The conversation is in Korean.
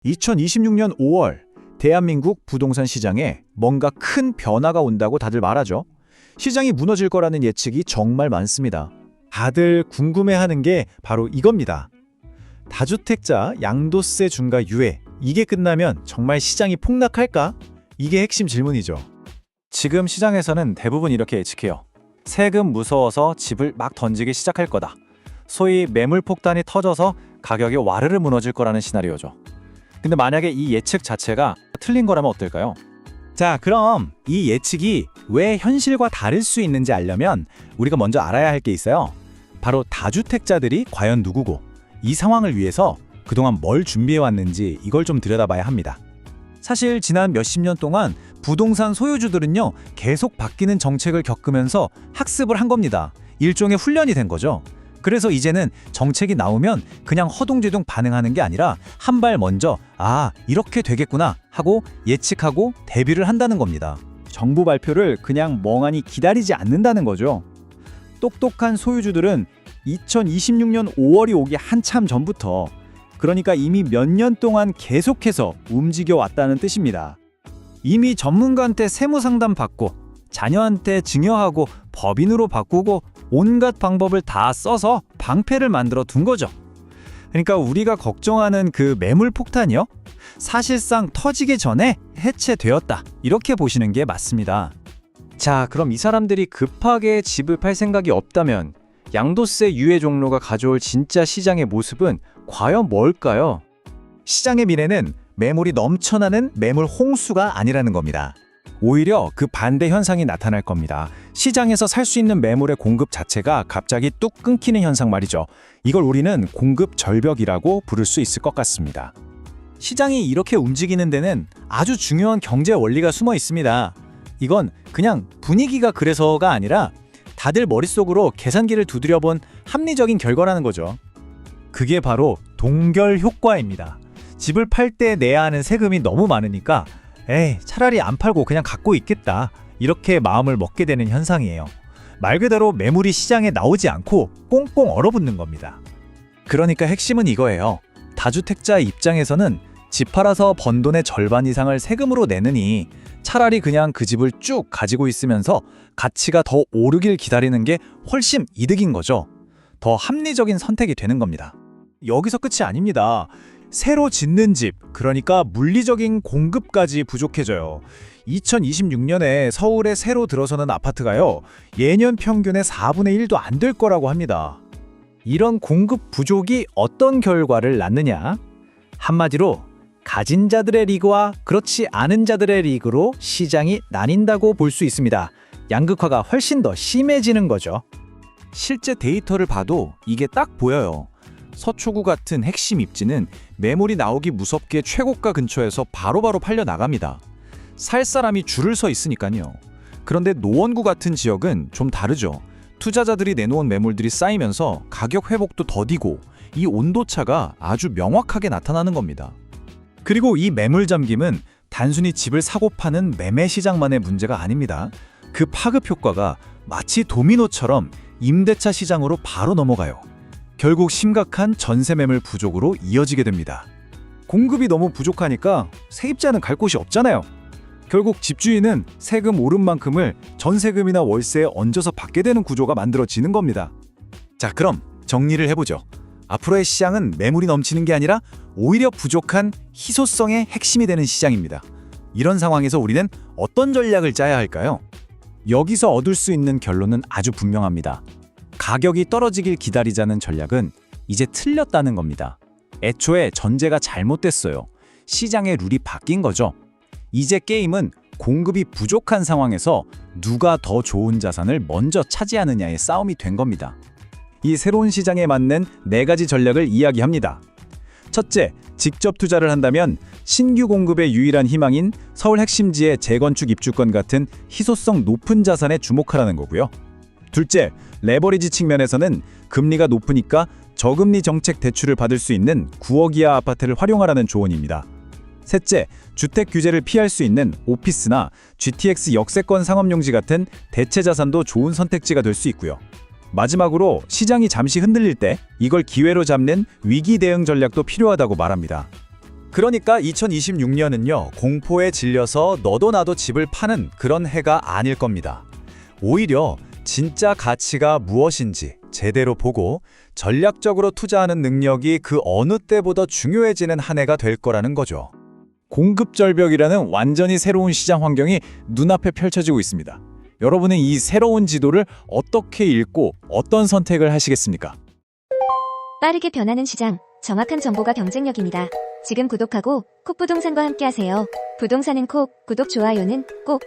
2026년 5월 대한민국 부동산 시장에 뭔가 큰 변화가 온다고 다들 말하죠. 시장이 무너질 거라는 예측이 정말 많습니다. 다들 궁금해하는 게 바로 이겁니다. 다주택자 양도세 중과 유예, 이게 끝나면 정말 시장이 폭락할까? 이게 핵심 질문이죠. 지금 시장에서는 대부분 이렇게 예측해요. 세금 무서워서 집을 막 던지기 시작할 거다. 소위 매물 폭탄이 터져서 가격이 와르르 무너질 거라는 시나리오죠. 근데 만약에 이 예측 자체가 틀린 거라면 어떨까요? 자, 그럼 이 예측이 왜 현실과 다를 수 있는지 알려면 우리가 먼저 알아야 할 게 있어요. 바로 다주택자들이 과연 누구고 이 상황을 위해서 그동안 뭘 준비해왔는지 이걸 좀 들여다봐야 합니다. 사실 지난 몇십 년 동안 부동산 소유주들은요, 계속 바뀌는 정책을 겪으면서 학습을 한 겁니다. 일종의 훈련이 된 거죠. 그래서 이제는 정책이 나오면 그냥 허둥지둥 반응하는 게 아니라 한 발 먼저 이렇게 되겠구나 하고 예측하고 대비를 한다는 겁니다. 정부 발표를 그냥 멍하니 기다리지 않는다는 거죠. 똑똑한 소유주들은 2026년 5월이 오기 한참 전부터, 그러니까 이미 몇 년 동안 계속해서 움직여 왔다는 뜻입니다. 이미 전문가한테 세무 상담 받고 자녀한테 증여하고 법인으로 바꾸고 온갖 방법을 다 써서 방패를 만들어 둔 거죠. 그러니까 우리가 걱정하는 그 매물 폭탄이요, 사실상 터지기 전에 해체되었다, 이렇게 보시는 게 맞습니다. 자, 그럼 이 사람들이 급하게 집을 팔 생각이 없다면 양도세 유예 종로가 가져올 진짜 시장의 모습은 과연 뭘까요? 시장의 미래는 매물이 넘쳐나는 매물 홍수가 아니라는 겁니다. 오히려 그 반대 현상이 나타날 겁니다. 시장에서 살 수 있는 매물의 공급 자체가 갑자기 뚝 끊기는 현상 말이죠. 이걸 우리는 공급 절벽이라고 부를 수 있을 것 같습니다. 시장이 이렇게 움직이는 데는 아주 중요한 경제 원리가 숨어 있습니다. 이건 그냥 분위기가 그래서가 아니라 다들 머릿속으로 계산기를 두드려본 합리적인 결과라는 거죠. 그게 바로 동결 효과입니다. 집을 팔 때 내야 하는 세금이 너무 많으니까 차라리 안 팔고 그냥 갖고 있겠다, 이렇게 마음을 먹게 되는 현상이에요. 말 그대로 매물이 시장에 나오지 않고 꽁꽁 얼어붙는 겁니다. 그러니까 핵심은 이거예요. 다주택자 입장에서는 집 팔아서 번 돈의 절반 이상을 세금으로 내느니 차라리 그냥 그 집을 쭉 가지고 있으면서 가치가 더 오르길 기다리는 게 훨씬 이득인 거죠. 더 합리적인 선택이 되는 겁니다. 여기서 끝이 아닙니다. 새로 짓는 집, 그러니까 물리적인 공급까지 부족해져요. 2026년에 서울에 새로 들어서는 아파트가요, 예년 평균의 4분의 1도 안 될 거라고 합니다. 이런 공급 부족이 어떤 결과를 낳느냐? 한마디로 가진 자들의 리그와 그렇지 않은 자들의 리그로 시장이 나뉜다고 볼 수 있습니다. 양극화가 훨씬 더 심해지는 거죠. 실제 데이터를 봐도 이게 딱 보여요. 서초구 같은 핵심 입지는 매물이 나오기 무섭게 최고가 근처에서 바로바로 팔려 나갑니다. 살 사람이 줄을 서 있으니까요. 그런데 노원구 같은 지역은 좀 다르죠. 투자자들이 내놓은 매물들이 쌓이면서 가격 회복도 더디고 이 온도차가 아주 명확하게 나타나는 겁니다. 그리고 이 매물 잠김은 단순히 집을 사고 파는 매매 시장만의 문제가 아닙니다. 그 파급 효과가 마치 도미노처럼 임대차 시장으로 바로 넘어가요. 결국 심각한 전세 매물 부족으로 이어지게 됩니다. 공급이 너무 부족하니까 세입자는 갈 곳이 없잖아요. 결국 집주인은 세금 오른 만큼을 전세금이나 월세에 얹어서 받게 되는 구조가 만들어지는 겁니다. 자, 그럼 정리를 해보죠. 앞으로의 시장은 매물이 넘치는 게 아니라 오히려 부족한 희소성의 핵심이 되는 시장입니다. 이런 상황에서 우리는 어떤 전략을 짜야 할까요? 여기서 얻을 수 있는 결론은 아주 분명합니다. 가격이 떨어지길 기다리자는 전략은 이제 틀렸다는 겁니다. 애초에 전제가 잘못됐어요. 시장의 룰이 바뀐 거죠. 이제 게임은 공급이 부족한 상황에서 누가 더 좋은 자산을 먼저 차지하느냐의 싸움이 된 겁니다. 이 새로운 시장에 맞는 4가지 전략을 이야기합니다. 첫째, 직접 투자를 한다면 신규 공급의 유일한 희망인 서울 핵심지의 재건축 입주권 같은 희소성 높은 자산에 주목하라는 거고요. 둘째, 레버리지 측면에서는 금리가 높으니까 저금리 정책 대출을 받을 수 있는 9억 이하 아파트를 활용하라는 조언입니다. 셋째, 주택 규제를 피할 수 있는 오피스나 GTX 역세권 상업용지 같은 대체 자산도 좋은 선택지가 될 수 있고요. 마지막으로 시장이 잠시 흔들릴 때 이걸 기회로 잡는 위기 대응 전략도 필요하다고 말합니다. 그러니까 2026년은요, 공포에 질려서 너도 나도 집을 파는 그런 해가 아닐 겁니다. 오히려 진짜 가치가 무엇인지 제대로 보고 전략적으로 투자하는 능력이 그 어느 때보다 중요해지는 한 해가 될 거라는 거죠. 공급절벽이라는 완전히 새로운 시장 환경이 눈앞에 펼쳐지고 있습니다. 여러분은 이 새로운 지도를 어떻게 읽고 어떤 선택을 하시겠습니까? 빠르게 변하는 시장, 정확한 정보가 경쟁력입니다. 지금 구독하고 콕부동산과 함께하세요. 부동산은 콕, 구독, 좋아요는 꼭.